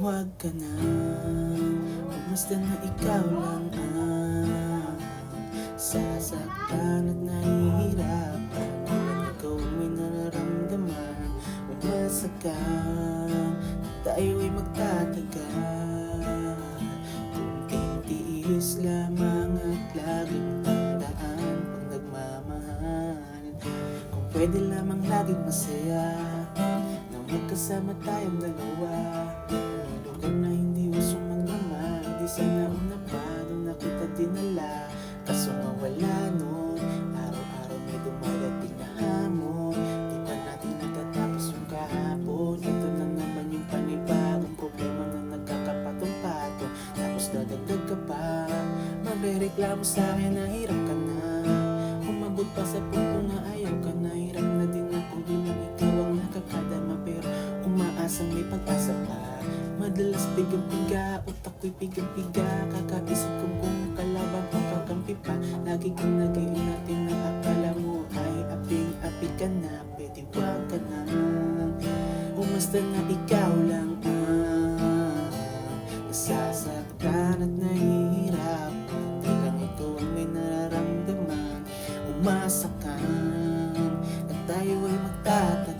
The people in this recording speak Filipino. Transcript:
Huwag ka na basta na ikaw lang ang sasaktan at nahihirapan. Kung ikaw may nararamdaman, umasa ka, tayo'y magtatagal. Kunting tiis lamang at laging tandaan pag nagmamahal. Kung pwede lamang laging masaya nang magkasama tayong dalawa. Lugar na hindi usong magmamahal, di sana una pa nung nakita dinala. Kaso nga wala nun, araw-araw may dumadating na hamon. Di pa natin natatapos yung kahapon. Ito na naman yung panibagong problema na nagkakapatong-patong. Tapos dadagdag ka pa, magrereklamo sa'kin na hirap ka na. Umabot pa sa punto na ayaw ka na. Hirap na din ako bilang ikaw ang nakakadama, pero umaasang may pag-asa pa. Madalas pigang-piga, utak ko'y pigang-piga. Kakaisip kong kung kalaban o kakampi pa. Lagi kang nagayon natin na akala mo ay aping-api ka na. Pwede wag ka na, umasta na ikaw lang ang nasasaktan at nahihirapan. Di lang ikaw ang may nararamdaman. Umasa ka at tayo ay magtatagal.